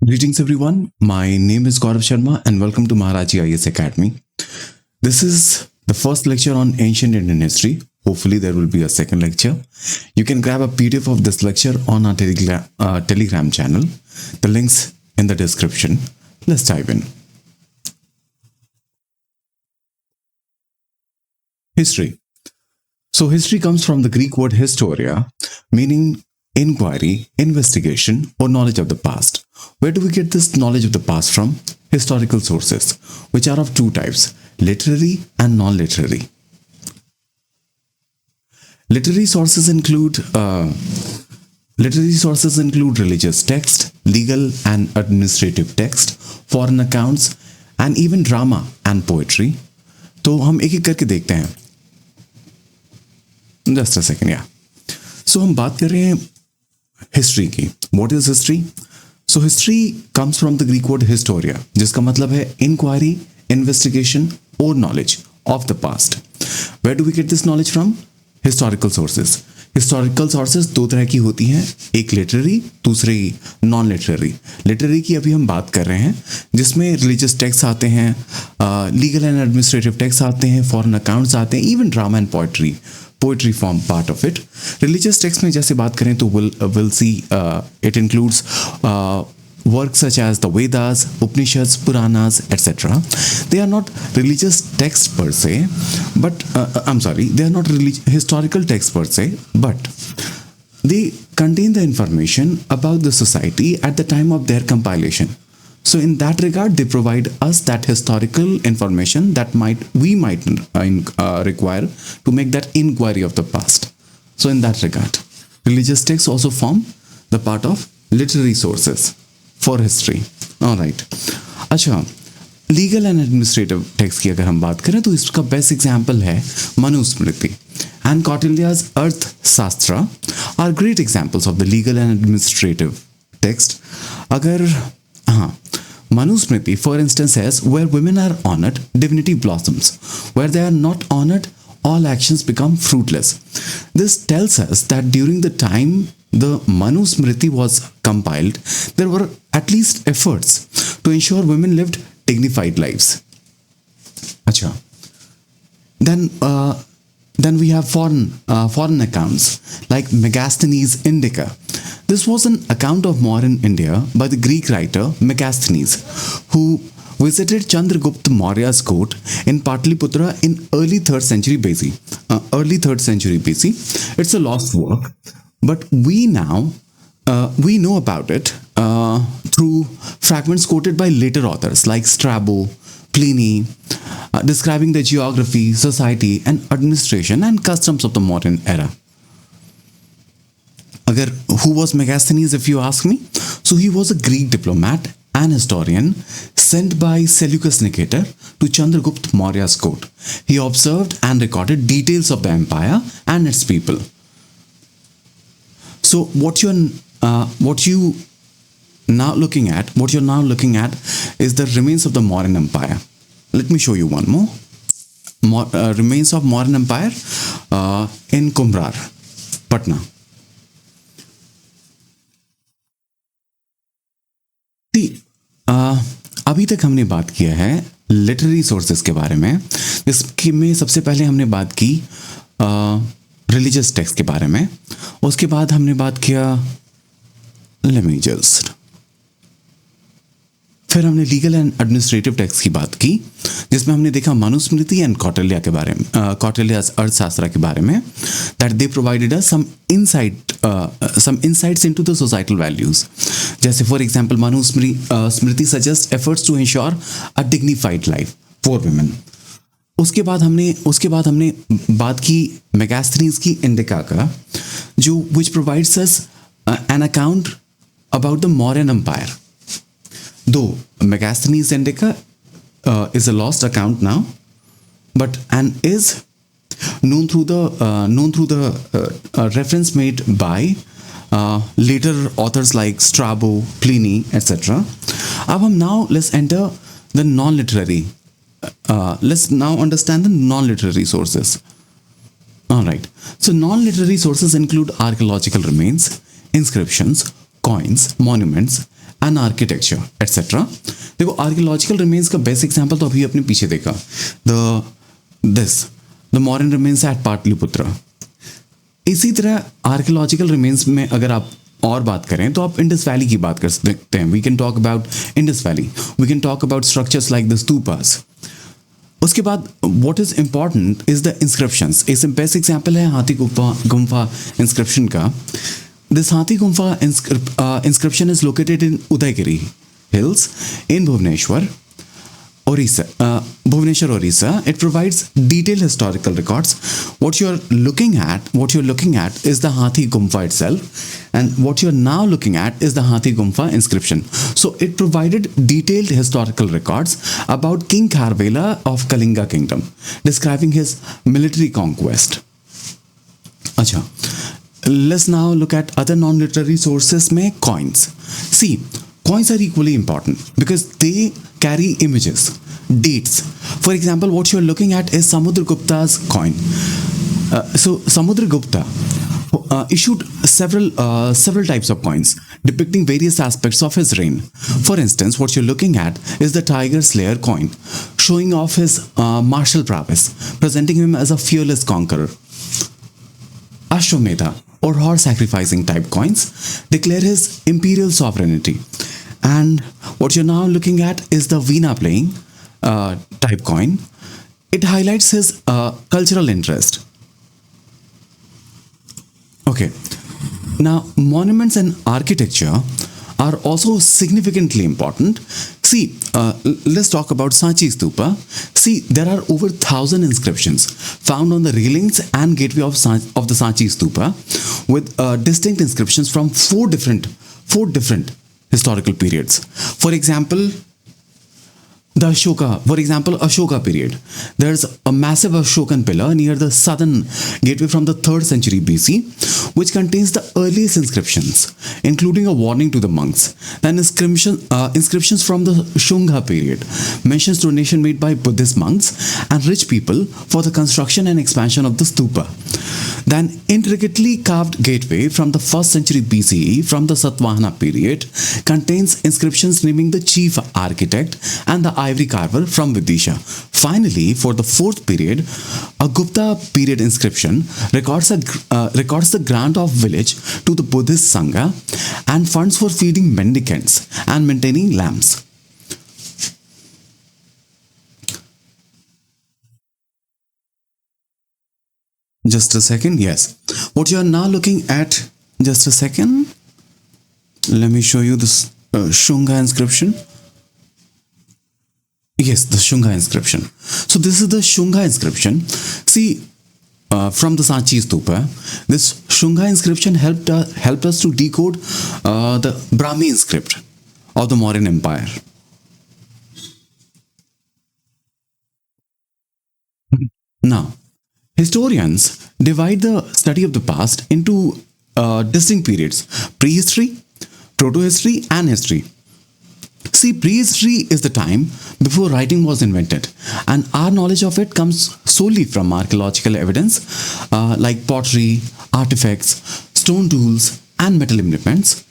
Greetings, everyone. My name is Gaurav Sharma, and welcome to Maharajji IAS Academy. This is the first lecture on ancient Indian history. Hopefully, there will be a second lecture. You can grab a PDF of this lecture on our Telegram channel. The links in the description. Let's dive in. History. So, history comes from the Greek word historia, meaning inquiry, investigation, or knowledge of the past. Where do we get this knowledge of the past from? Historical sources, which are of two types, literary and non-literary. Literary sources include religious text, legal and administrative text, foreign accounts, and even drama and poetry. तो हम एक एक करके देखते हैं. Just a second, yeah. So हम बात कर रहे हैं हिस्ट्री की. What is history? So history comes from the Greek word historia, जिसका मतलब है inquiry, investigation or knowledge of the past. Where do we get this knowledge from? Historical sources. Historical sources दो तरह की होती हैं, एक लिटरेरी, दूसरी नॉन लिटरेरी. लिटरेरी की अभी हम बात कर रहे हैं, जिसमें रिलीजियस टेक्स्ट आते हैं, लीगल एंड एडमिनिस्ट्रेटिव टेक्स्ट आते हैं, फॉरेन अकाउंट्स आते हैं, even drama and poetry form part of it. Religious text में जैसे बात करें तो will see it includes works such as the Vedas, Upanishads, Puranas, etc. They are not religious texts per se, but they are not historical texts per se, but they contain the information about the society at the time of their compilation. So in that regard, they provide us that historical information that we might require to make that inquiry of the past. So in that regard, religious texts also form the part of literary sources for history. All right. अच्छा, legal and administrative text की अगर हम बात करें तो इसका best example है Manusmriti and Kautilya's Arthashastra are great examples of the legal and administrative text. अगर Manusmriti, for instance, says, where women are honored, divinity blossoms. Where they are not honored, all actions become fruitless. This tells us that during the time the Manusmriti was compiled, there were at least efforts to ensure women lived dignified lives. Achha. Then we have foreign accounts like Megasthenes Indica. This was an account of modern India by the Greek writer Megasthenes, who visited Chandragupta Maurya's court in Pataliputra in early 3rd century BC. It's a lost work, but we know about it through fragments quoted by later authors like Strabo, Pliny, describing the geography, society, and administration and customs of the modern era. Who was Megasthenes, if you ask me? So he was a Greek diplomat and historian sent by Seleucus Nicator to Chandragupta Maurya's court. He observed and recorded details of the empire and its people. So what you're now looking at is the remains of the Mauryan Empire. Let me show you one more. Remains of Mauryan Empire in Kumrar, Patna. अभी तक हमने बात किया है literary sources के बारे में, जिसमें सबसे पहले हमने बात की रिलीजियस टेक्स्ट के बारे में. उसके बाद हमने बात किया फिर हमने लीगल एंड एडमिनिस्ट्रेटिव टेक्स्ट की बात की, जिसमें हमने देखा मनुस्मृति एंड कौटिल्या's अर्थशास्त्र के बारे में, that they provided us some insights into the societal values. जैसे for example Manusmriti suggest efforts to ensure a dignified life for women. उसके बाद हमने बात की मेगास्थनीज की इंडिका का, जो which provides us an account about the Mauryan empire. Though Megasthenes Indica is a lost account now, and is known through the reference made by later authors like Strabo, Pliny, etc. Let's enter the non-literary. Let's now understand the non-literary sources. All right. So non-literary sources include archaeological remains, inscriptions, coins, monuments, and architecture etcetera. देखो archaeological remains का best example तो अभी अपने पीछे देखा, the modern remains at Pataliputra. इसी तरह archaeological remains में अगर आप और बात करें तो आप इंडस वैली की बात कर सकते हैं। We can talk about Indus valley, we can talk about structures like the stupas. उसके बाद what is important is the inscriptions. इस बेस्ट एग्जाम्पल है हाथी गुम्फा इंस्क्रिप्शन का। दिस हाथी Gumpha inscription is located in Udaygiri Hills in Bhubaneswar, Orissa. It provides detailed historical records. What you're looking at is the Hathi Gumpha itself, and what you're now looking at is the Hathi Gumpha inscription. So it provided detailed historical records about King Kharvela of Kalinga Kingdom, describing his military conquest. अच्छा, let's now look at other non-literary sources में coins. See, coins are equally important because they carry images, dates. For example, what you're looking at is Samudragupta's coin. So Samudragupta issued several types of coins depicting various aspects of his reign. For instance, what you're looking at is the Tiger Slayer coin, showing off his martial prowess, presenting him as a fearless conqueror. Ashwamedha or horse sacrificing type coins declare his imperial sovereignty. And what you're now looking at is the Veena playing type coin. It highlights his cultural interest. Okay, now monuments and architecture are also significantly important. See, let's talk about Sanchi Stupa. See, there are over 1,000 inscriptions found on the railings and gateway of the Sanchi Stupa, with distinct inscriptions from four different historical periods. For example, Ashoka period. There's a massive Ashokan pillar near the southern gateway from the 3rd century BC, which contains the earliest inscriptions, including a warning to the monks. Then inscriptions from the Shunga period mentions donation made by Buddhist monks and rich people for the construction and expansion of the stupa. Then intricately carved gateway from the 1st century BCE from the Satvahana period contains inscriptions naming the chief architect and the ivory carver from Vidisha. Finally, for the 4th period, a Gupta period inscription records the grant of village to the Buddhist Sangha and funds for feeding mendicants and maintaining lamps. Just a second, yes. What you are now looking at, just a second. Let me show you this Shunga inscription. Yes, the Shunga inscription. So this is the Shunga inscription. See, from the Sanchi Stupa, this Shunga inscription helped us to decode the Brahmi script of the Mauryan Empire. Now, historians divide the study of the past into distinct periods: prehistory, proto-history, and history. See, prehistory is the time before writing was invented, and our knowledge of it comes solely from archaeological evidence like pottery, artifacts, stone tools, and metal implements.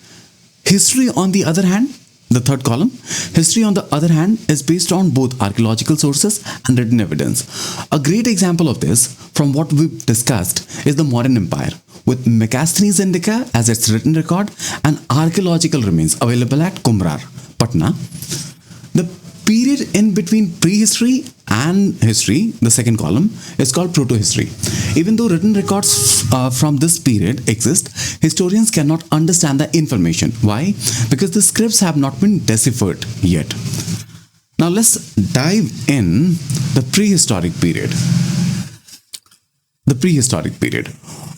History, on the other hand, the third column, history on the other hand is based on both archaeological sources and written evidence. A great example of this, from what we've discussed, is the Mauryan Empire, with Megasthenes Indica as its written record and archaeological remains available at Qumrar, Patna. The period in between prehistory and history, the second column, is called proto-history. Even though written records from this period exist, historians cannot understand the information. Why? Because the scripts have not been deciphered yet. Now let's dive in the prehistoric period. The prehistoric period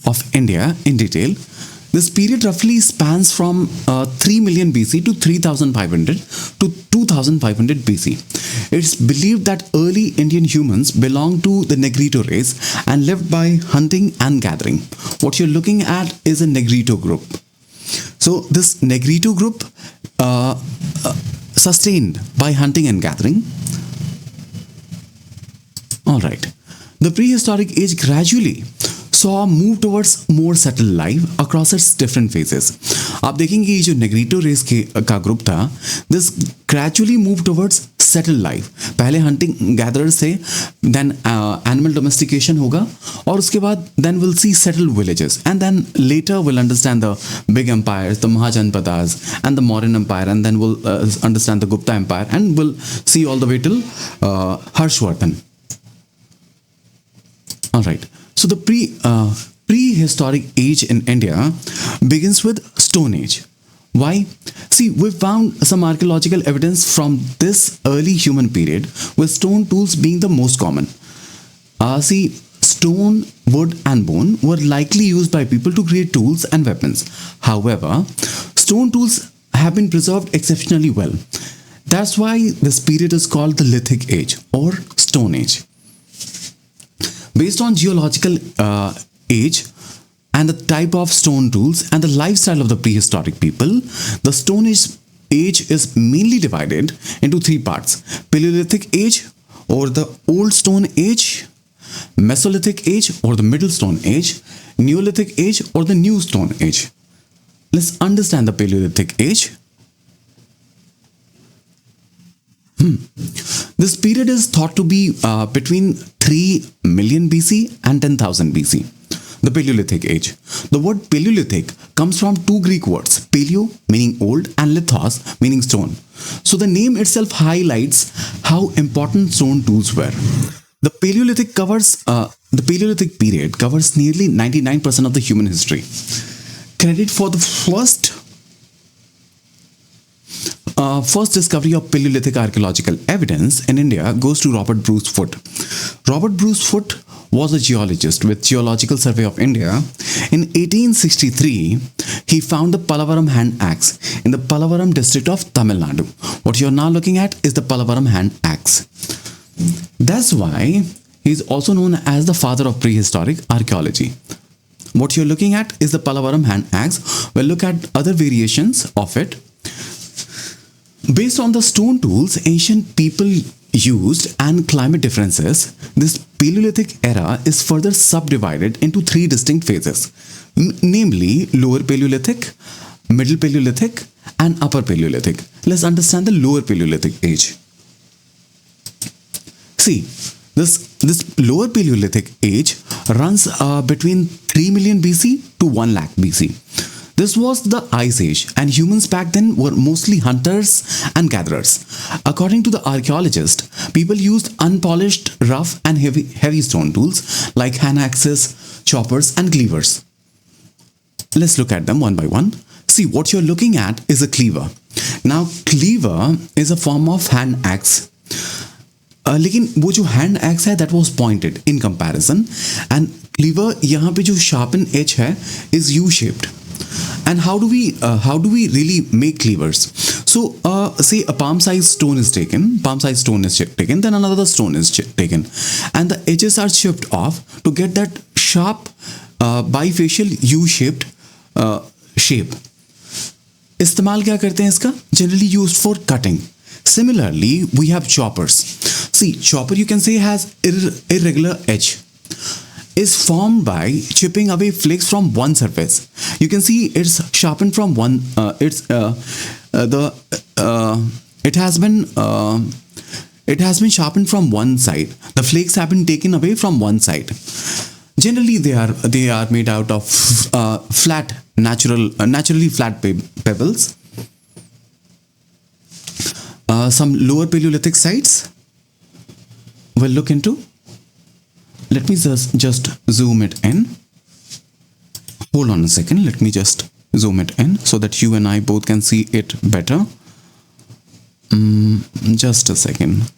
of India in detail. This period roughly spans from 3 million BC to 3500 to 2500 BC. It's believed that early Indian humans belonged to the Negrito race and lived by hunting and gathering. What you're looking at is a Negrito group. So this Negrito group sustained by hunting and gathering. All right. The prehistoric age gradually saw move towards more settled life across its different phases. आप देखेंगे ये जो Negrito race का group था, this gradually moved towards settled life. पहले hunting gatherers थे, then animal domestication होगा, और उसके बाद then we'll see settled villages, and then later we'll understand the big empires, the Mahajanpadas and the Mauryan Empire, and then we'll understand the Gupta Empire, and we'll see all the way till Harshvardhan. All right. So the prehistoric age in India begins with Stone Age. Why? See, we found some archaeological evidence from this early human period, with stone tools being the most common. See, stone, wood, and bone were likely used by people to create tools and weapons. However, stone tools have been preserved exceptionally well. That's why this period is called the Lithic Age or Stone Age. Based on geological age and the type of stone tools and the lifestyle of the prehistoric people, the Stone Age is mainly divided into three parts: Paleolithic Age or the Old Stone Age, Mesolithic Age or the Middle Stone Age, Neolithic Age or the New Stone Age. Let's understand the Paleolithic Age. This period is thought to be between 3 million BC and 10,000 BC. The Paleolithic Age. The word Paleolithic comes from two Greek words, paleo meaning old and lithos meaning stone. So the name itself highlights how important stone tools were. The Paleolithic period covers nearly 99% of the human history. Credit for the first discovery of Paleolithic archaeological evidence in India goes to Robert Bruce Foote. Robert Bruce Foote was a geologist with Geological Survey of India. In 1863, he found the Pallavaram hand axe in the Pallavaram district of Tamil Nadu. What you're now looking at is the Pallavaram hand axe. That's why he is also known as the father of prehistoric archaeology. What you're looking at is the Pallavaram hand axe. We'll look at other variations of it. Based on the stone tools ancient people used and climate differences, this Paleolithic era is further subdivided into three distinct phases, namely Lower Paleolithic, Middle Paleolithic, and Upper Paleolithic. Let's understand the Lower Paleolithic age. See, this Lower Paleolithic age runs between 3 million BC to 1 lakh BC. This was the Ice Age, and humans back then were mostly hunters and gatherers. According to the archaeologist, people used unpolished, rough and heavy stone tools like hand axes, choppers and cleavers. Let's look at them one by one. See, what you're looking at is a cleaver. Now, cleaver is a form of hand axe. लेकिन वो जो hand axe है that was pointed in comparison, and cleaver यहाँ पे जो sharpened edge है is U-shaped. And how do we really make cleavers? So say a palm-sized stone is taken, then another stone is taken, and the edges are chipped off to get that sharp bifacial U-shaped shape. इस्तेमाल क्या करते हैं इसका? Generally used for cutting. Similarly, we have choppers. See, chopper you can say has irregular edge. Is formed by chipping away flakes from one surface. You can see it's sharpened from one. It has been sharpened from one side. The flakes have been taken away from one side. Generally, they are made out of naturally flat pebbles. Some lower Paleolithic sites we'll look into. Let me just zoom it in. Hold on a second. Let me just zoom it in so that you and I both can see it better. Just a second.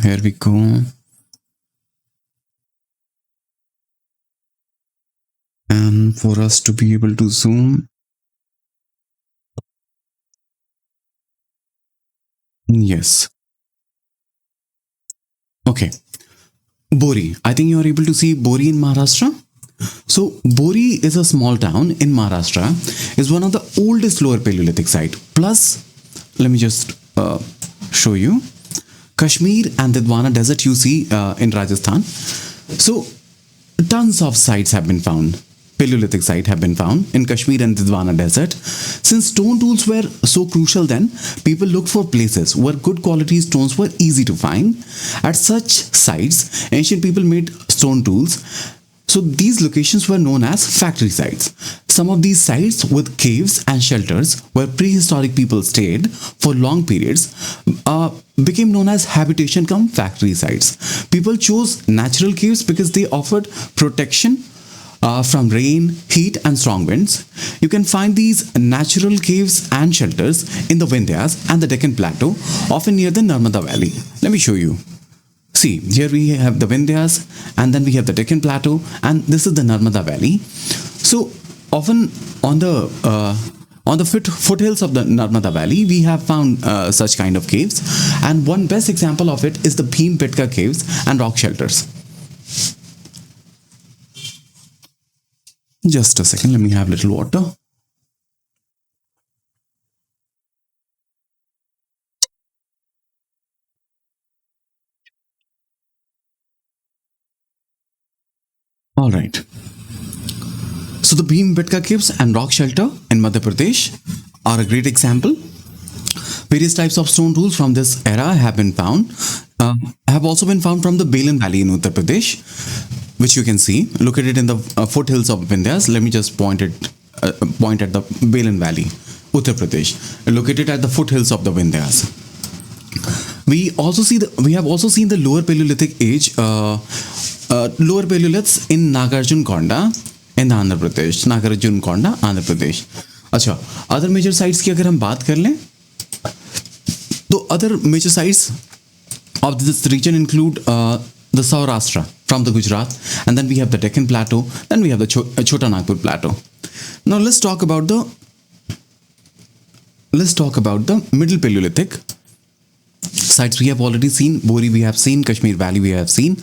Here we go. And for us to be able to zoom. Yes. Okay. Bori. I think you are able to see Bori in Maharashtra. So Bori is a small town in Maharashtra. Is one of the oldest Lower Paleolithic site. Plus, let me just show you. Kashmir and Didwana desert you see in Rajasthan. So tons of sites have been found. Paleolithic sites have been found in Kashmir and Didwana desert. Since stone tools were so crucial then, people looked for places where good quality stones were easy to find. At such sites, ancient people made stone tools. So these locations were known as factory sites. Some of these sites with caves and shelters where prehistoric people stayed for long periods became known as habitation cum factory sites. People chose natural caves because they offered protection from rain, heat, and strong winds. You can find these natural caves and shelters in the Vindhyas and the Deccan Plateau, often near the Narmada Valley. Let me show you. See, here we have the Vindhyas, and then we have the Deccan Plateau, and this is the Narmada Valley. So, often on the foothills of the Narmada Valley, we have found such kind of caves, and one best example of it is the Bhimbetka caves and rock shelters. Just a second, let me have a little water. All right. So the Bhimbetka caves and rock shelter in Madhya Pradesh are a great example. Various types of stone tools from this era have been found. Have also been found from the Balan Valley in Uttar Pradesh, which you can see located in the foothills of Vindhyas. Let me just point at the Balan Valley, Uttar Pradesh, located at the foothills of the Vindhyas. We have also seen the lower Paleolithic age, lower Paleoliths in Nagarjunkonda in Andhra Pradesh. Nagarjunkonda, Andhra Pradesh. अच्छा, other major sites की अगर हम बात कर लें, तो other major sites of this region include the Saurashtra from the Gujarat, and then we have the Deccan Plateau, then we have the Chota Nagpur Plateau. Now let's talk about the Middle Paleolithic sites. We have already seen Bori, we have seen Kashmir Valley, we have seen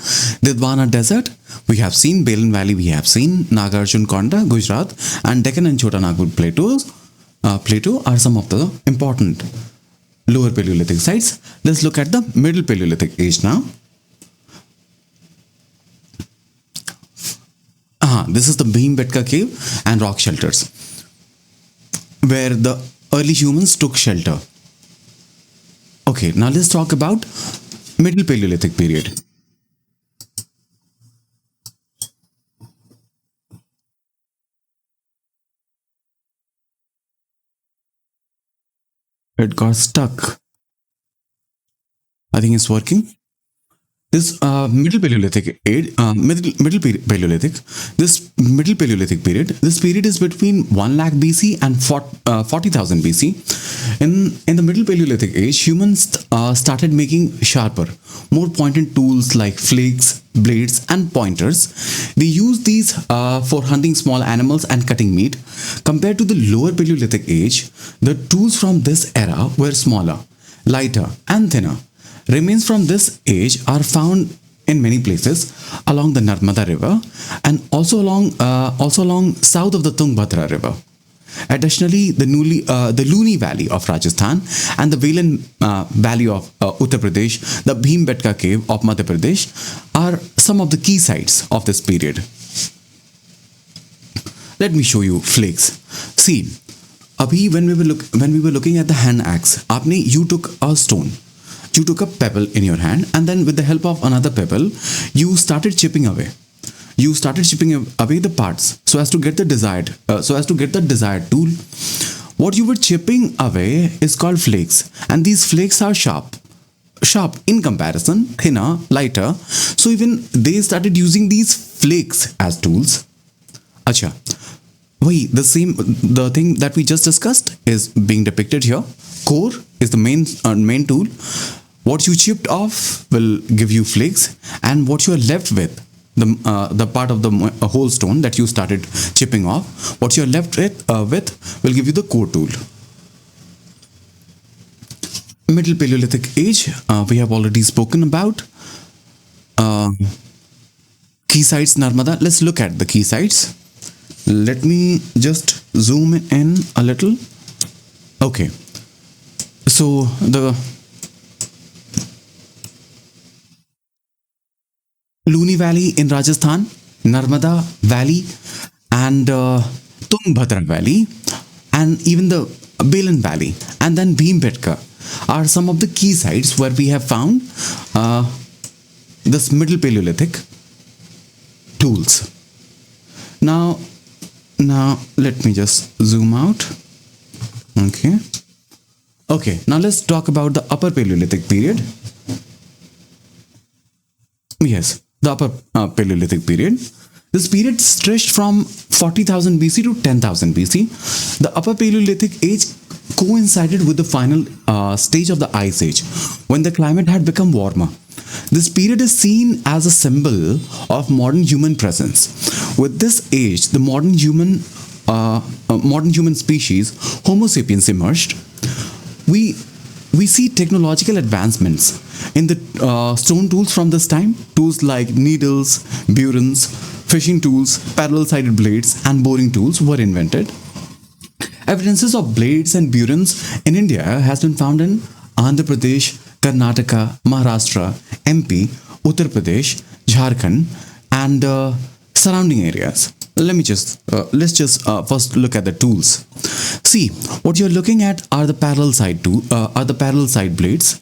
Didwana Desert, we have seen Balan Valley, we have seen Nagarjunkonda, Gujarat, and Deccan and Chota Nagpur plateau are some of the important lower Paleolithic sites. Let's look at the Middle Paleolithic age now. This is the Bhimbetka cave and rock shelters, where the early humans took shelter. Okay, now let's talk about Middle Paleolithic period. It got stuck. I think it's working. This Middle Paleolithic age, Middle Paleolithic, this Middle Paleolithic period, this period is between 1 lakh BC and 40,000 BC. In the Middle Paleolithic age, humans started making sharper, more pointed tools like flakes, blades, and pointers. They used these for hunting small animals and cutting meat. Compared to the lower Paleolithic age, the tools from this era were smaller, lighter, and thinner. Remains from this age are found in many places along the Narmada River and also along south of the Tungabhadra River. Additionally, the Luni Valley of Rajasthan and the Velan Valley of Uttar Pradesh, the Bhimbetka cave of Madhya Pradesh are some of the key sites of this period. Let me show you flakes. See, abhi when we were looking at the hand axe, you took a stone. You took a pebble in your hand, and then with the help of another pebble, you started chipping away. You started chipping away the parts so as to get the desired tool. What you were chipping away is called flakes, and these flakes are sharp in comparison, thinner, lighter. So even they started using these flakes as tools. Acha. The thing that we just discussed is being depicted here. Core is the main tool. What you chipped off will give you flakes, and what you are left with, the part of the whole stone that you started chipping off, what you are left with will give you the core tool. Middle Paleolithic age, we have already spoken about. Key sites Narmada. Let's look at the key sites. Let me just zoom in a little. Okay. So Luni Valley in Rajasthan, Narmada Valley, and Tungabhadra Valley, and even the Belan Valley, and then Bhimbetka are some of the key sites where we have found uh, this Middle Paleolithic tools. Now, now let me just zoom out. Okay. Okay. Now let's talk about the Upper Paleolithic period. Yes, the Upper Paleolithic period. This period stretched from 40,000 BC to 10,000 BC. The Upper Paleolithic age coincided with the final stage of the Ice Age, when the climate had become warmer. This period is seen as a symbol of modern human presence. With this age, the modern human species, Homo sapiens, emerged. We we see technological advancements in the stone tools from this time. Tools like needles, burins, fishing tools, parallel-sided blades, and boring tools were invented. Evidences of blades and burins in India has been found in Andhra Pradesh, Karnataka, Maharashtra, MP, Uttar Pradesh, Jharkhand, and surrounding areas. Let's just first look at the tools. See, what you're looking at are the parallel side blades.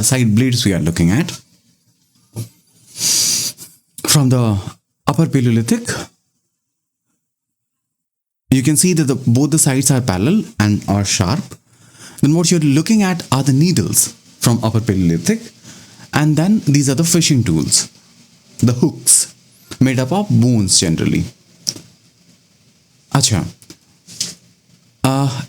Side blades we are looking at from the Upper Paleolithic. You can see that both the sides are parallel and are sharp. Then what you're looking at are the needles from Upper Paleolithic, and then these are the fishing tools, the hooks, made up of bones generally. Acha.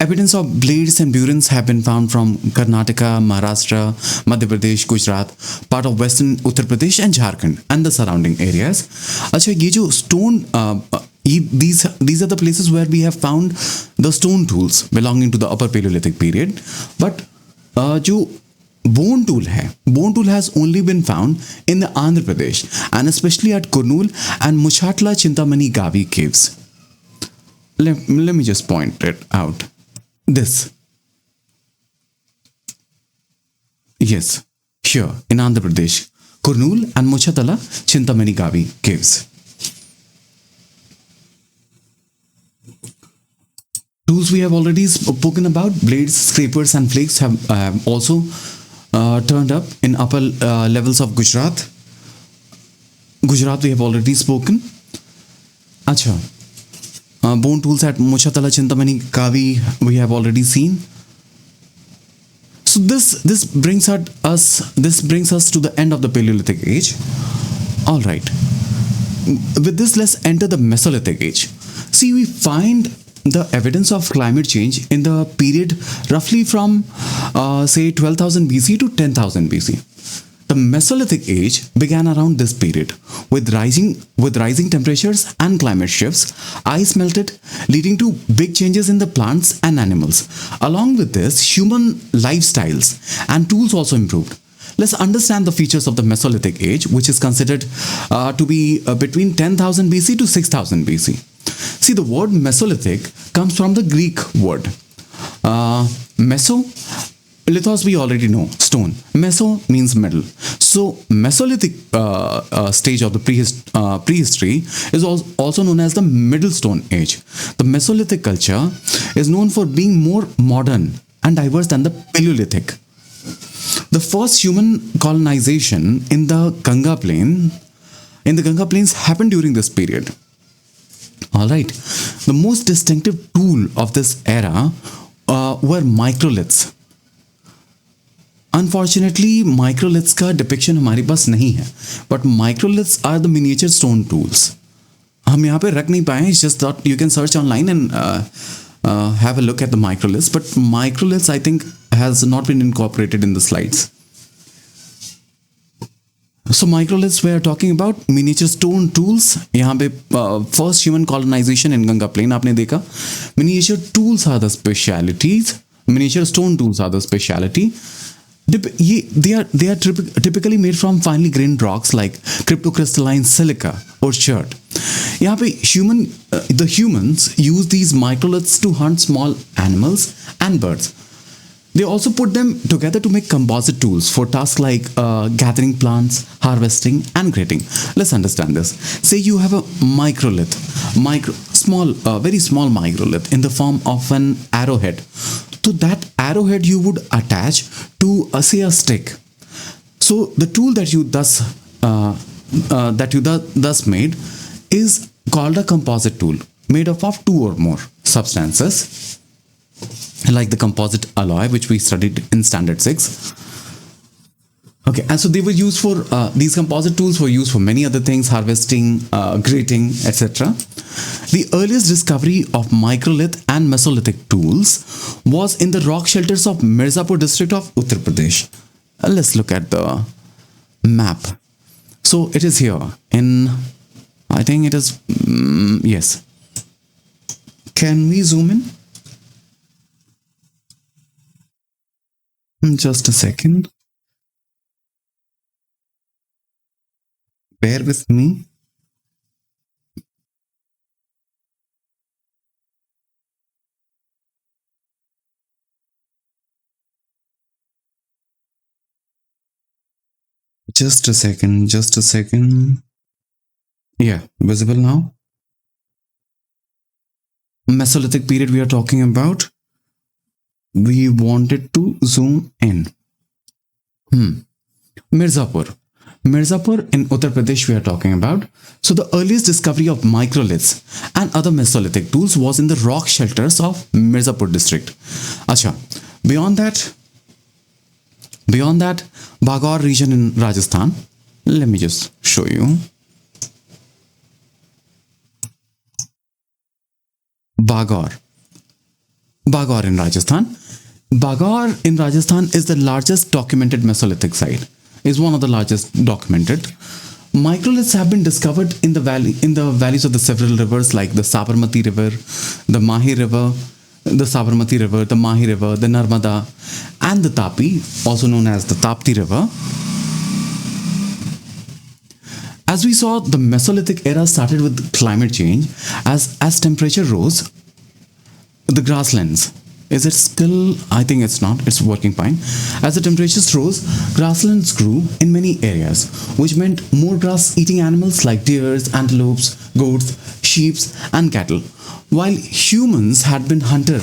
Evidence of blades and burins have been found from Karnataka, Maharashtra, Madhya Pradesh, Gujarat, part of western Uttar Pradesh and Jharkhand and the surrounding areas. Acha, ye jo stone, these are the places where we have found the stone tools belonging to the Upper Paleolithic period. But jo bone tool has only been found in the Andhra Pradesh, and especially at Kurnool and Muchatla Chintamani Gavi caves. Let me just point it out. This. Yes, here in Andhra Pradesh, Kurnool and Muchatala Chintamani Gavi caves. Tools we have already spoken about. Blades, scrapers, and flakes have also turned up in upper levels of Gujarat. Gujarat we have already spoken. Acha. Bone tools at Muchatala Chintamani Kavi we have already seen. So this brings us to the end of the Paleolithic age. All right. With this, let's enter the Mesolithic age. See, we find the evidence of climate change in the period roughly from say 12,000 BC to 10,000 BC. The Mesolithic age began around this period with rising temperatures and climate shifts. Ice melted, leading to big changes in the plants and animals. Along with this, human lifestyles and tools also improved. Let's understand the features of the Mesolithic age, which is considered to be between 10,000 BC to 6,000 BC. See, the word Mesolithic comes from the Greek word meso. Lithos we already know, stone. Meso means middle. So Mesolithic stage of the prehistory is also known as the Middle Stone Age. The Mesolithic culture is known for being more modern and diverse than the Paleolithic. The first human colonization in the Ganga Plains happened during this period. Alright. The most distinctive tool of this era were microliths. Unfortunately, microliths का depiction हमारे पास नहीं है. But microliths are the miniature stone tools. हम यहाँ पे रख नहीं पाए. It's just that you can search online and have a look at the microliths. But microliths, I think, has not been incorporated in the slides. So microliths we are talking about miniature stone tools. यहाँ पे first human colonization in Ganga Plain आपने देखा. Miniature tools are the specialities. Miniature stone tools are the speciality. They are typically made from finely grained rocks like cryptocrystalline silica or chert. यहाँ पे the humans use these microliths to hunt small animals and birds. They also put them together to make composite tools for tasks like gathering plants, harvesting, and grading. Let's understand this. Say you have a very small microlith in the form of an arrowhead. So that arrowhead you would attach to, say, a stick. So the tool that you thus made is called a composite tool, made up of two or more substances, like the composite alloy, which we studied in standard 6. Okay, and so they were used for these composite tools were used for many other things: harvesting, grating, etc. The earliest discovery of microlith and Mesolithic tools was in the rock shelters of Mirzapur district of Uttar Pradesh. Let's look at the map. So it is here in, I think it is, yes. Can we zoom in? Just a second. Bear with me. Just a second. Yeah, visible now. Mesolithic period we are talking about. We wanted to zoom in. Mirzapur in Uttar Pradesh we are talking about. So the earliest discovery of microliths and other Mesolithic tools was in the rock shelters of Mirzapur district. Acha, beyond that, Bagaur region in Rajasthan. Let me just show you. Bagaur in Rajasthan. Bagaur in Rajasthan is the largest documented Mesolithic site. Is one of the largest documented. Microliths have been discovered in the valleys of the several rivers like the Sabarmati River, the Mahi River, the Sabarmati River, the Mahi River, the Narmada, and the Tapi, also known as the Tapti River. As we saw, the Mesolithic era started with climate change. As temperature rose, the grasslands. Is it still? I think it's not. It's working fine. As the temperatures rose, grasslands grew in many areas, which meant more grass-eating animals like deers, antelopes, goats, sheep, and cattle. While humans had been hunter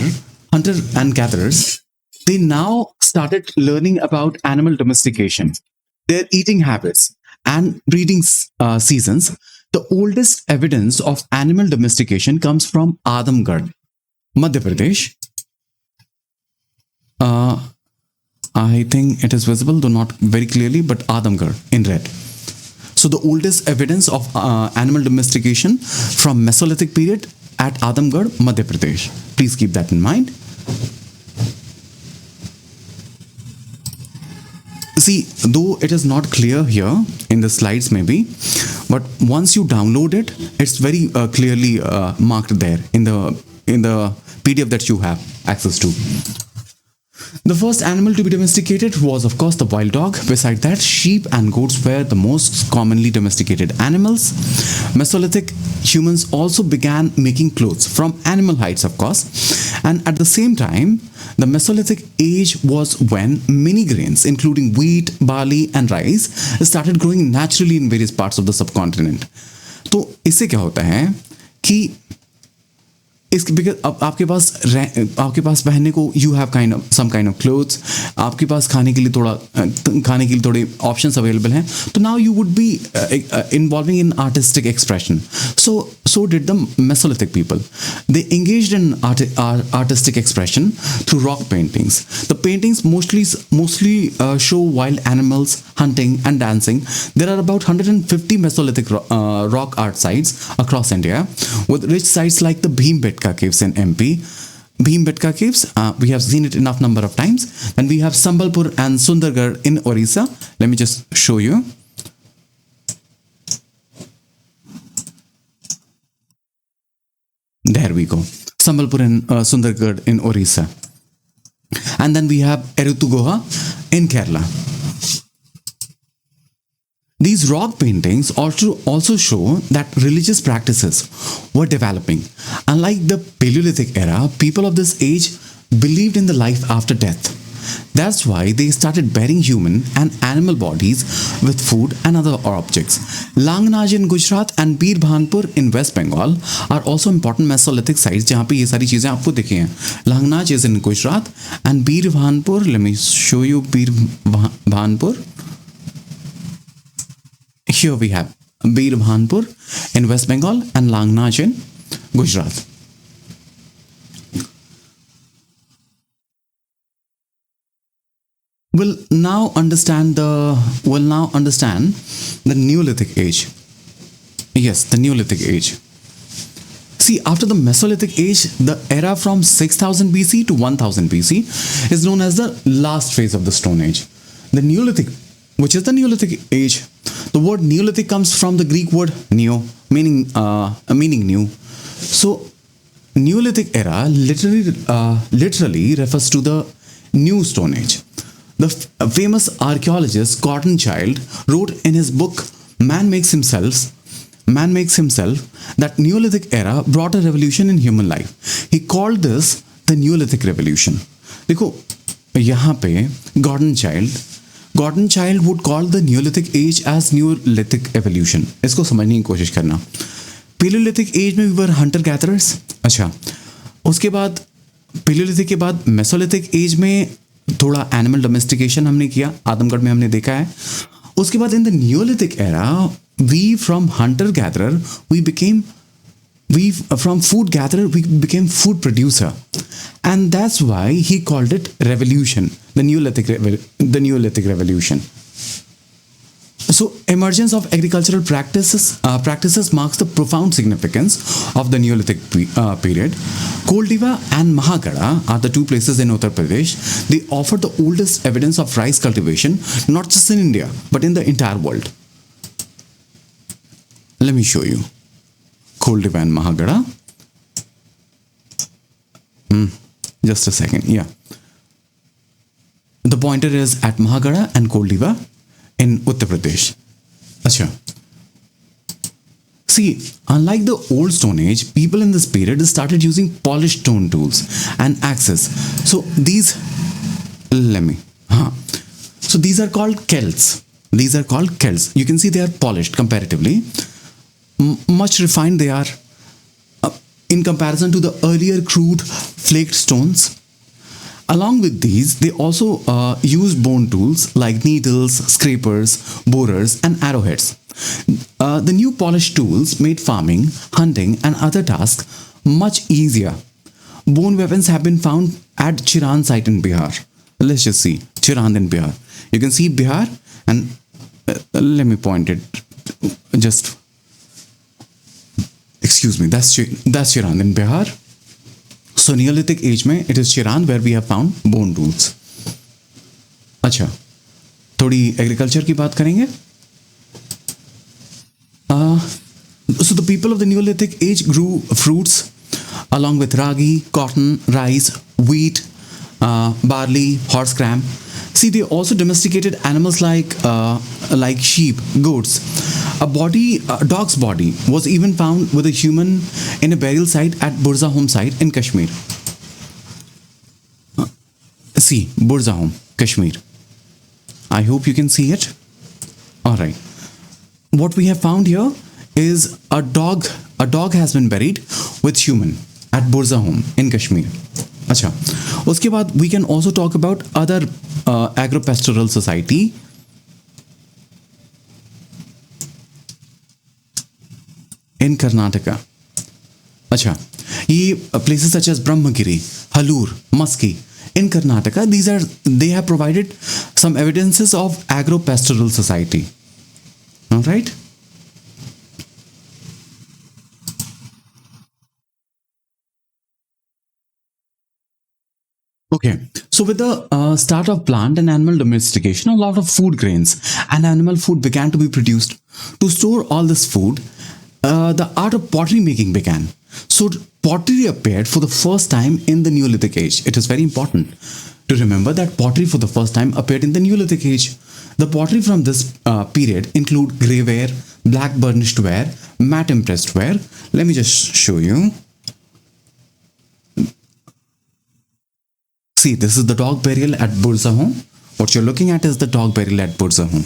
and gatherers, they now started learning about animal domestication, their eating habits, and breeding seasons. The oldest evidence of animal domestication comes from Adamgarh, Madhya Pradesh. I think it is visible, though not very clearly, but Adamgarh in red. So the oldest evidence of animal domestication from Mesolithic period at Adamgarh, Madhya Pradesh. Please keep that in mind. See, though it is not clear here in the slides maybe, but once you download it, it's very clearly marked there in the PDF that you have access to. The first animal to be domesticated was, of course, the wild dog. Beside that, sheep and goats were the most commonly domesticated animals. Mesolithic humans also began making clothes from animal hides, of course. And at the same time, the Mesolithic age was when many grains, including wheat, barley, and rice, started growing naturally in various parts of the subcontinent. तो इससे क्या होता है कि इसके because अब आपके पास पहनने को you have some kind of clothes, आपके पास खाने के लिए थोड़े ऑप्शंस अवेलेबल हैं, तो now you would be involving in artistic expression. So did the Mesolithic people. They engaged in artistic expression through rock paintings. The paintings mostly show wild animals hunting and dancing. There are about 150 Mesolithic rock art sites across India, with rich sites like the Bhimbetka caves in MP. Bhimbetka caves, we have seen it enough number of times. Then we have Sambalpur and Sundargarh in Orissa. Let me just show you. There we go. Sambalpur and Sundargarh in Orissa. And then we have Erutugoha in Kerala. These rock paintings also show that religious practices were developing. Unlike the Paleolithic era, people of this age believed in the life after death. That's why they started burying human and animal bodies with food and other objects. Langnaj in Gujarat and Bir Bhanpur in West Bengal are also important Mesolithic sites जहाँ पे ये सारी चीज़ें आपको दिखी हैं. Langnaj is in Gujarat and Bir Bhanpur, let me show you Bir Bhanpur. Here we have Bir Bhanpur in West Bengal and Langnaj in Gujarat. We'll now understand the Neolithic age. Yes, the Neolithic age. See, after the Mesolithic age, the era from 6000 BC to 1000 BC is known as the last phase of the Stone Age. The Neolithic, which is the Neolithic age. The word Neolithic comes from the Greek word neo, meaning new. So, Neolithic era literally refers to the new Stone Age. The famous archaeologist Gordon Childe wrote in his book Man Makes Himself that Neolithic era brought a revolution in human life. He called this the Neolithic Revolution. देखो यहाँ पे Gordon Childe would call the Neolithic age as Neolithic evolution. इसको समझने की कोशिश करना. Paleolithic age में we were hunter gatherers. अच्छा, उसके बाद Paleolithic के बाद Mesolithic age में थोड़ा एनिमल डोमेस्टिकेशन हमने किया, आदमगढ़ में हमने देखा है. उसके बाद in the neolithic era we from hunter gatherer from food gatherer we became food producer, and that's why he called it revolution, the Neolithic revolution. So emergence of agricultural practices marks the profound significance of the Neolithic period. Koldiva and Mahagada are the two places in Uttar Pradesh. They offer the oldest evidence of rice cultivation, not just in India, but in the entire world. Let me show you. Koldiva and Mahagada. Just a second. Yeah. The pointer is at Mahagada and Koldiva in Uttar Pradesh. Achha. See, unlike the old Stone Age, people in this period started using polished stone tools and axes. So these are called celts. You can see they are polished comparatively. Much refined they are in comparison to the earlier crude flaked stones. Along with these, they also use bone tools like needles, scrapers, borers, and arrowheads. The new polished tools made farming, hunting, and other tasks much easier. Bone weapons have been found at Chiran site in Bihar. Let's just see Chiran in Bihar. You can see Bihar, and let me point it. Just excuse me. That's Chiran in Bihar. So Neolithic age में it is Chiran where we have found bone tools. अच्छा, थोड़ी agriculture की बात करेंगे. So the people of the Neolithic age grew fruits along with ragi, cotton, rice, wheat, barley, horse gram. See, they also domesticated animals like sheep, goats. A dog's body was even found with a human in a burial site at Burzahom site in Kashmir. See, Burzahom, Kashmir. I hope you can see it. All right. What we have found here is a dog. A dog has been buried with human at Burzahom in Kashmir. Acha. Uske baad we can also talk about other agro-pastoral society. In Karnataka. Acha. Ye places such as Brahmagiri, Halur, Maski. In Karnataka, they have provided some evidences of agro-pastoral society. All right. Okay, so with the start of plant and animal domestication, a lot of food grains and animal food began to be produced. To store all this food, the art of pottery making began. So pottery appeared for the first time in the Neolithic age. It is very important to remember that pottery for the first time appeared in the Neolithic age. The pottery from this period include greyware, black burnished ware, matte impressed ware. Let me just show you. See, this is the dog burial at Burzahom. What you're looking at is the dog burial at Burzahom.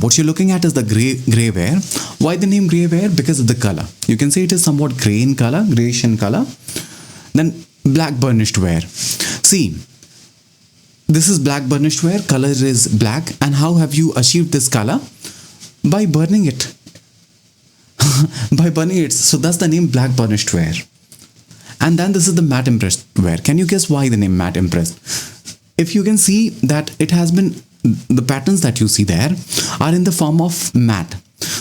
What you're looking at is the grey ware. Why the name grey ware? Because of the color. You can say it is somewhat grey in color, greyish in color. Then black burnished ware. See, this is black burnished ware. Color is black. And how have you achieved this color? By burning it. By burning it. So that's the name black burnished ware. And then this is the matte impressed ware. Can you guess why the name matte impressed? If you can see that it has been, the patterns that you see there are in the form of matte.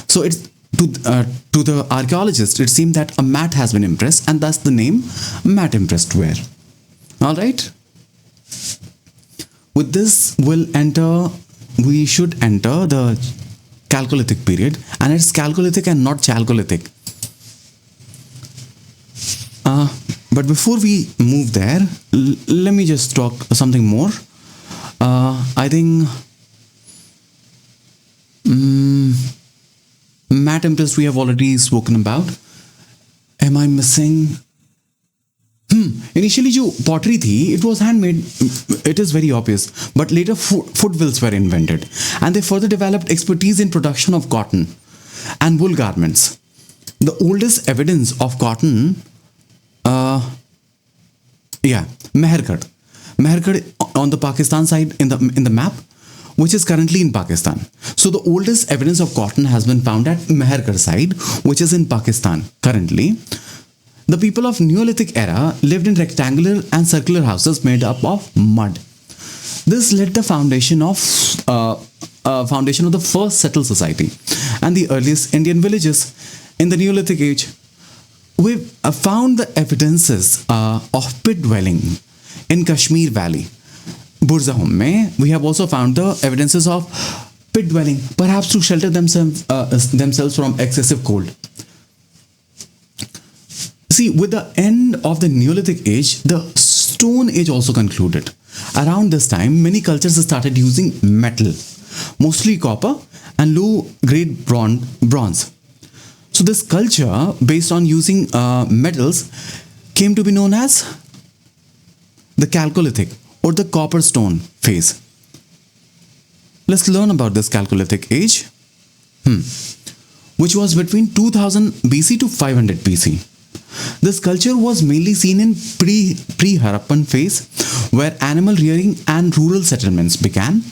So it's to the archaeologist, it seemed that a matte has been impressed, and thus the name matte impressed ware. All right. With this, we should enter the Chalcolithic period, and it's Chalcolithic and not Chalcolithic. But before we move there, let me just talk something more. I think matte impressed we have already spoken about. Am I missing? Initially, जो pottery थी, it was handmade. It is very obvious. But later, foot wheels were invented, and they further developed expertise in production of cotton and wool garments. The oldest evidence of cotton, Mehergarh. Mehergarh on the Pakistan side in the map, which is currently in Pakistan. So the oldest evidence of cotton has been found at Mehergarh side, which is in Pakistan currently. The people of Neolithic era lived in rectangular and circular houses made up of mud. This led the foundation of the first settled society and the earliest Indian villages in the Neolithic age. We found the evidences of pit dwelling in Kashmir Valley. Burzahom mein, we have also found the evidences of pit dwelling, perhaps to shelter themselves from excessive cold. See, with the end of the Neolithic age, the Stone Age also concluded. Around this time, many cultures started using metal, mostly copper and low-grade bronze. So this culture, based on using metals, came to be known as the Chalcolithic or the copper stone phase. Let's learn about this Chalcolithic age, which was between 2000 BC to 500 BC. This culture was mainly seen in pre-Harappan phase, where animal rearing and rural settlements began,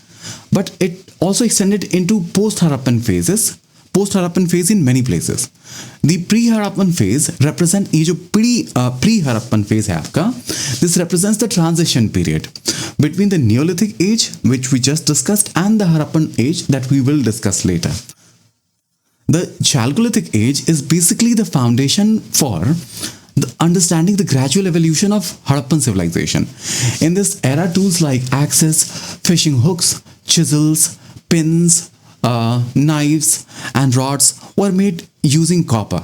but it also extended into post-Harappan phase in many places. The pre-Harappan phase represents ये जो pre-Harappan phase है आपका, this represents the transition period between the Neolithic age, which we just discussed, and the Harappan age that we will discuss later. The Chalcolithic age is basically the foundation for understanding the gradual evolution of Harappan civilization. In this era, tools like axes, fishing hooks, chisels, pins, knives and rods were made using copper.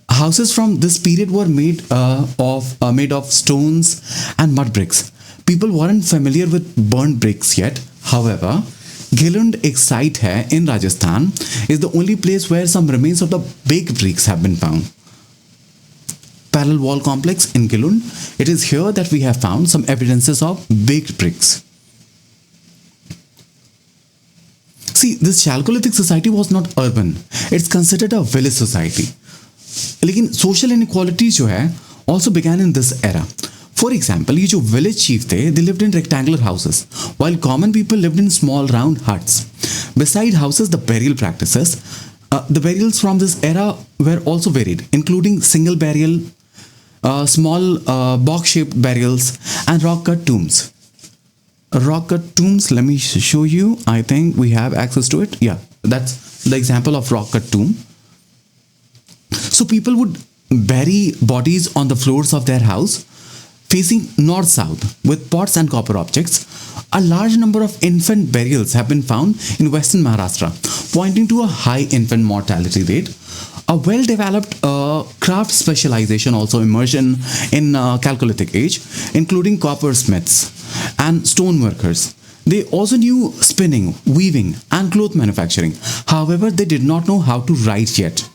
Houses from this period were made of stones and mud bricks. People weren't familiar with burnt bricks yet. However, Gilund, एक site है in Rajasthan, is the only place where some remains of the baked bricks have been found. Parallel wall complex in Gilund. It is here that we have found some evidences of baked bricks. See, this Chalcolithic society was not urban. It's considered a village society. लेकिन social inequalities जो है also began in this era. For example, ये जो village chief थे, they lived in rectangular houses, while common people lived in small round huts. Beside houses, the burial practices, the burials from this era were also varied, including single burial, small box-shaped burials, and rock-cut tombs. Rock-cut tombs, let me show you. I think we have access to it. Yeah, that's the example of rock-cut tomb. So people would bury bodies on the floors of their house, facing north-south with pots and copper objects. A large number of infant burials have been found in western Maharashtra, pointing to a high infant mortality rate. A well-developed craft specialization also emerged in Chalcolithic age, including coppersmiths and stone workers. They also knew spinning, weaving, and cloth manufacturing. However, they did not know how to write yet.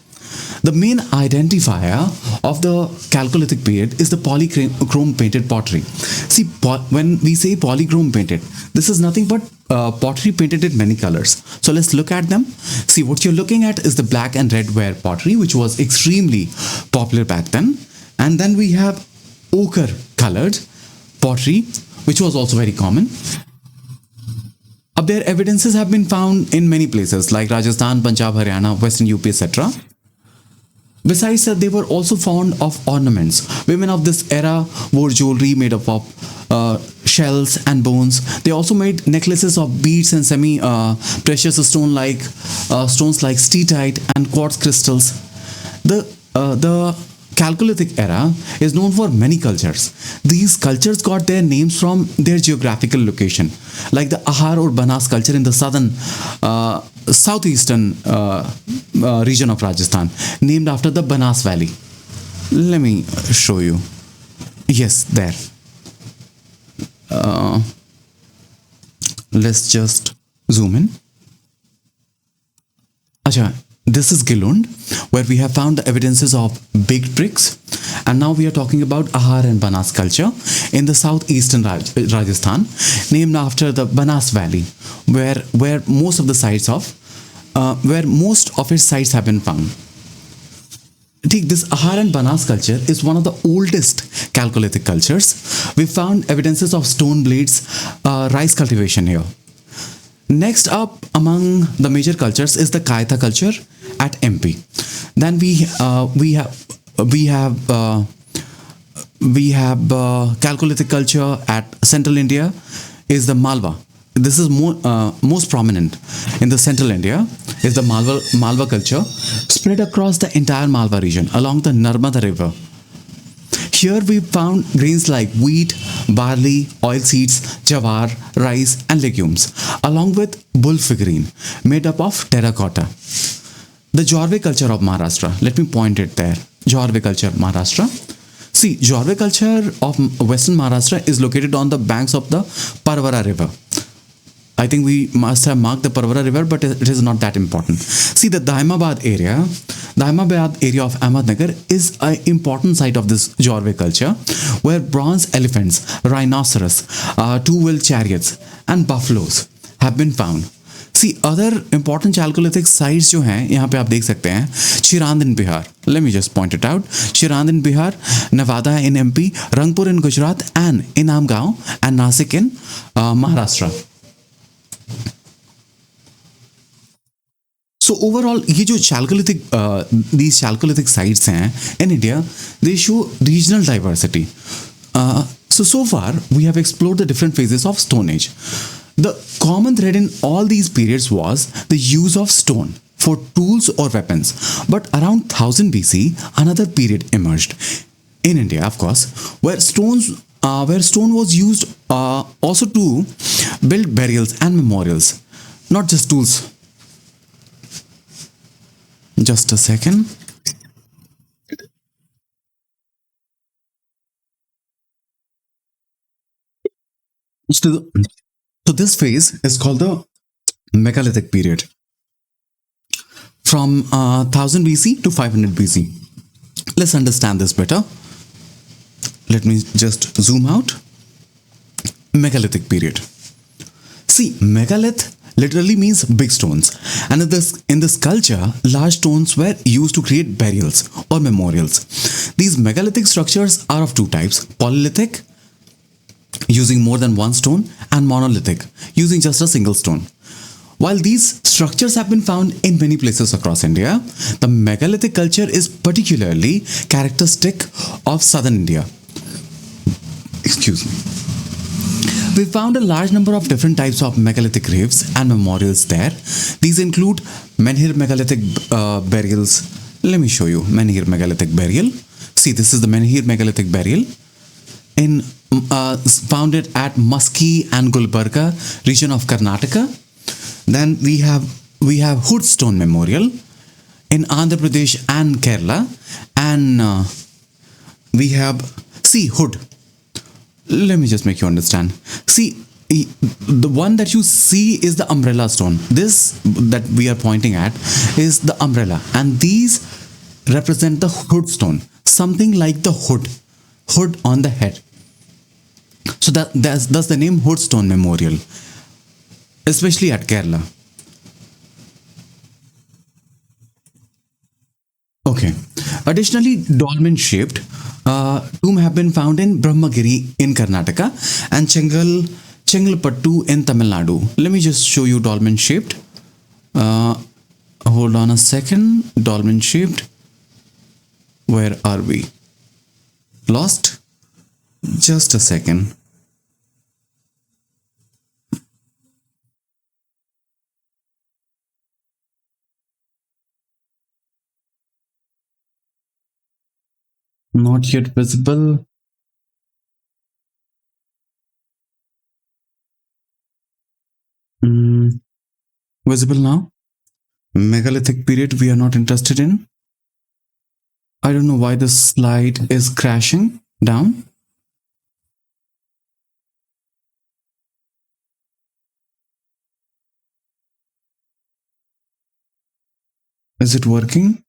The main identifier of the Chalcolithic period is the polychrome painted pottery. See, when we say polychrome painted, this is nothing but pottery painted in many colors. So let's look at them. See, what you're looking at is the black and red ware pottery, which was extremely popular back then. And then we have ochre colored pottery, which was also very common. Their evidences have been found in many places like Rajasthan, Punjab, Haryana, Western UP, etc. Besides that, they were also fond of ornaments. Women of this era wore jewelry made up of shells and bones. They also made necklaces of beads and semi-precious stones like steatite and quartz crystals. The Chalcolithic era is known for many cultures. These cultures got their names from their geographical location, like the Ahar or Banas culture in the southeastern region of Rajasthan, named after the Banas Valley. Let me show you. Yes, there. Let's just zoom in. Acha, this is Gilund, where we have found the evidences of baked bricks. And now we are talking about Ahar and Banas culture in the southeastern Rajasthan, named after the Banas Valley, where most of its sites have been found. This Ahar and Banas culture is one of the oldest Chalcolithic cultures. We found evidences of stone blades, rice cultivation here. Next up among the major cultures is the Kaitha culture at MP. Then we have Chalcolithic culture at Central India is the Malwa. This is most prominent in the Central India is the Malwa culture spread across the entire Malwa region along the Narmada River. Here we found grains like wheat, barley, oilseeds, jawar, rice and legumes, along with bull figurine made up of terracotta. The Jorve culture of Maharashtra. Let me point it there. Jorve culture, Maharashtra. See, Jorve culture of Western Maharashtra is located on the banks of the Parvara River. I think we must have marked the Parvara River, but it is not that important. See, the Daimabad area of Ahmednagar is an important site of this Jorve culture, where bronze elephants, rhinoceros, two-wheeled chariots, and buffaloes have been found. See, other important Chalcolithic sites जो हैं यहाँ पे आप देख सकते हैं Chirand in Bihar. Let me just point it out. Chirand in Bihar, Nevada in MP, Rangpur in Gujarat, and Inamgaon and Nasik in Maharashtra. So overall, ये जो these Chalcolithic sites हैं in India, they show regional diversity. So far, we have explored the different phases of Stone Age. The common thread in all these periods was the use of stone for tools or weapons. But around 1000 BC, another period emerged in India, of course, where stone was used also to build burials and memorials, not just tools. Just a second. So this phase is called the Megalithic period, from 1000 BC to 500 BC. Let's understand this better. Let me just zoom out. Megalithic period. See, megalith literally means big stones, and in this culture, large stones were used to create burials or memorials. These megalithic structures are of two types: Palaeolithic, using more than one stone, and monolithic, using just a single stone. While these structures have been found in many places across India, the megalithic culture is particularly characteristic of southern India. Excuse me. We found a large number of different types of megalithic graves and memorials there. These include menhir megalithic burials. Let me show you menhir megalithic burial. See, this is the menhir megalithic burial founded at Maski and Gulbarga region of Karnataka. Then we have Hood Stone Memorial in Andhra Pradesh and Kerala, and we have Hood. Let me just make you understand. See, the one that you see is the umbrella stone. This that we are pointing at is the umbrella, and these represent the hood stone, something like the hood on the head. So that's the name hood stone memorial, especially at Kerala. Okay. Additionally, dolmen shaped tomb have been found in Brahmagiri in Karnataka and Chengalpattu in Tamil Nadu. Let me just show you dolmen shaped. Uh, Hold on a second. Dolmen shaped. Where are we? Lost? Just a second. Not yet visible. Mm, Visible now. Megalithic period we are not interested in. I don't know why the slide is crashing down. Is it working?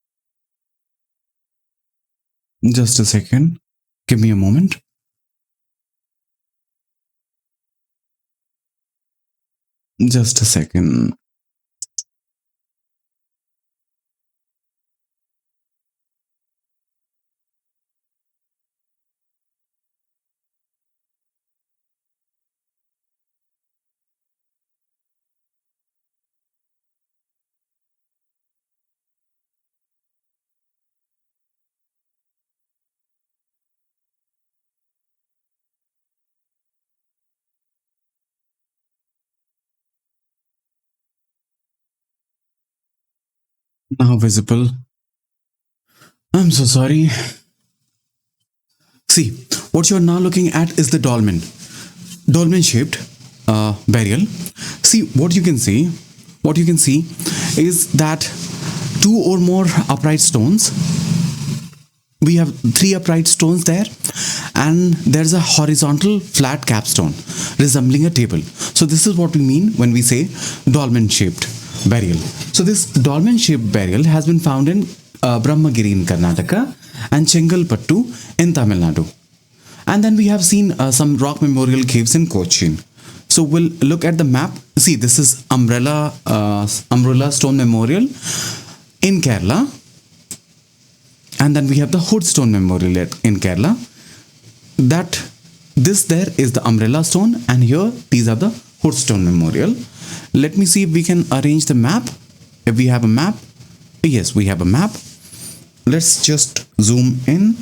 Just a second. Give me a moment. Just a second. Now visible. I'm so sorry. See, what you're now looking at is the dolmen shaped burial. See, what you can see is that two or more upright stones. We have three upright stones there, and there's a horizontal flat capstone resembling a table. So this is what we mean when we say dolmen shaped burial. So this dolmen shaped burial has been found in Brahmagiri in Karnataka and Chengalpattu in Tamil Nadu. And then we have seen some rock memorial caves in Cochin. So we'll look at the map. See, this is umbrella stone memorial in Kerala, and then we have the hood stone memorial in Kerala. That this there is the umbrella stone, and here these are the hood stone memorial. Let me see if we can arrange the map. If we have a map, yes, we have a map. Let's just zoom in.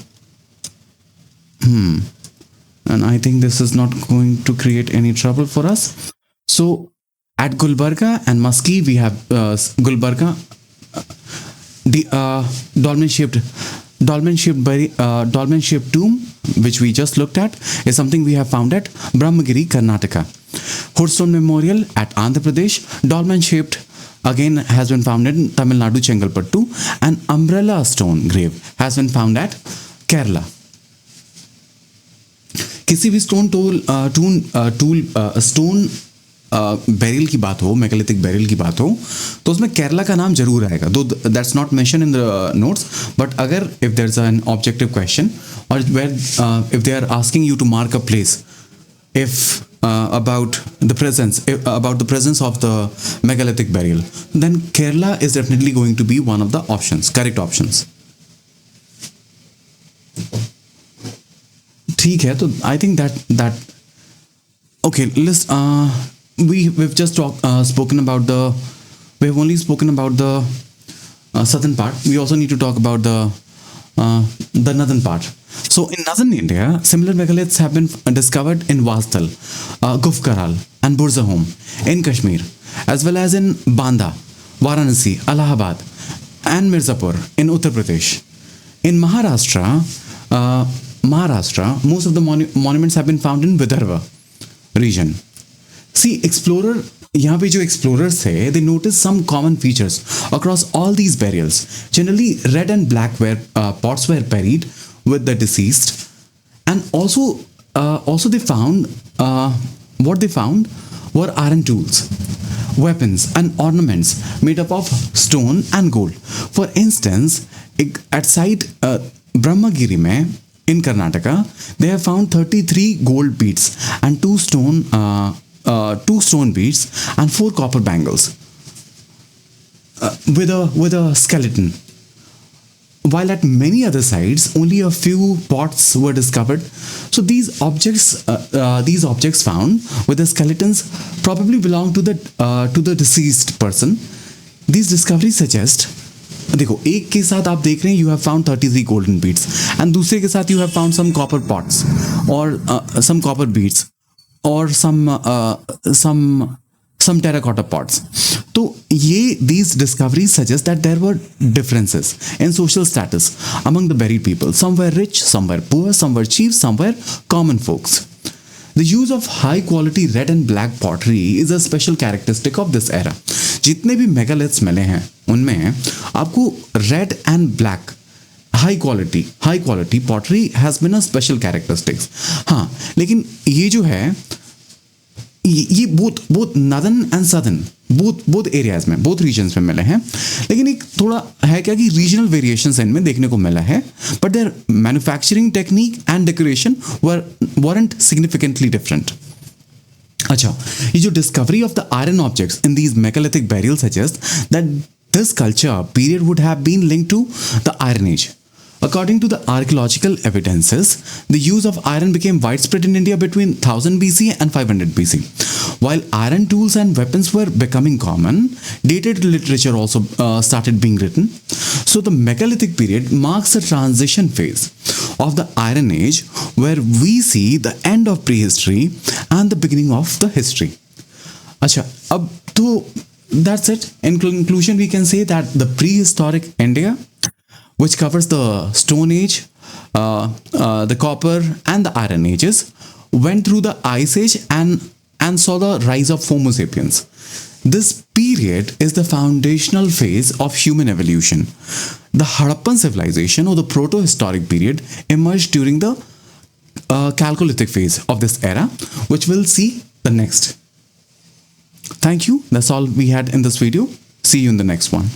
And I think this is not going to create any trouble for us. So at Gulbarga and Maski, we have Gulbarga, the dolmen shaped tomb, which we just looked at, is something we have found at Brahmagiri, Karnataka. Hoodstone memorial at Andhra Pradesh, dolmen shaped again has been found in Tamil Nadu, Chengalpattu, and umbrella stone grave has been found at Kerala. किसी भी stone burial की बात हो, megalithic burial की बात हो, तो उसमें केरला का नाम जरूर आएगा. Though that's not mention in the notes, but अगर if there is an objective question और where if they are asking you to mark a place if about the presence of the megalithic burial, then Kerala is definitely going to be one of the correct options. ठीक है, तो I think that okay, let's we've just spoken about we've only spoken about the southern part. We also need to talk about the northern part. So in northern India, similar megaliths have been discovered in Vastal, Gufkaral and Burzahom in Kashmir, as well as in Banda, Varanasi, Allahabad and Mirzapur in Uttar Pradesh. In Maharashtra, most of the monuments have been found in Vidarbha region. See, यहाँ पे जो explorers थे, they noticed some common features across all these burials. Generally, red and black pots were buried with the deceased, and also they found what they found were iron tools, weapons, and ornaments made up of stone and gold. For instance, at site Brahmagiri में in Karnataka, they have found 33 gold beads and two stone beads and 4 copper bangles with a skeleton. While at many other sites, only a few pots were discovered. So these objects found with the skeletons probably belong to the deceased person. These discoveries suggest, देखो एक के साथ आप देख रहे हैं you have found 33 golden beads and दूसरे के साथ you have found some copper pots or some copper beads or some terracotta pots. तो ये these discoveries suggest that there were differences in social status among the buried people. Some were rich, some were poor, some were chiefs, some were common folks. The use of high quality red and black pottery is a special characteristic of this era. जितने भी megaliths मिले हैं उनमें आपको red and black high quality pottery has been a special characteristics. हाँ, लेकिन ये जो है ये both northern and southern both areas में, बोथ रीजन्स में मिले हैं. लेकिन एक थोड़ा है क्या कि रीजनल वेरिएशंस इनमें देखने को मिला है, but there manufacturing technique and decoration weren't significantly different. अच्छा, ये जो discovery of the iron objects in these megalithic burials suggest that this culture period would have been linked to the Iron Age. According to the archaeological evidences, the use of iron became widespread in India between 1000 BC and 500 BC. While iron tools and weapons were becoming common, dated literature also started being written. So the megalithic period marks a transition phase of the Iron Age where we see the end of prehistory and the beginning of the history. अच्छा, अब तो that's it. In conclusion, we can say that the prehistoric India, which covers the Stone Age, the Copper and the Iron Ages, went through the Ice Age and saw the rise of Homo sapiens. This period is the foundational phase of human evolution. The Harappan civilization or the proto-historic period emerged during the Chalcolithic phase of this era, which we'll see the next. Thank you. That's all we had in this video. See you in the next one.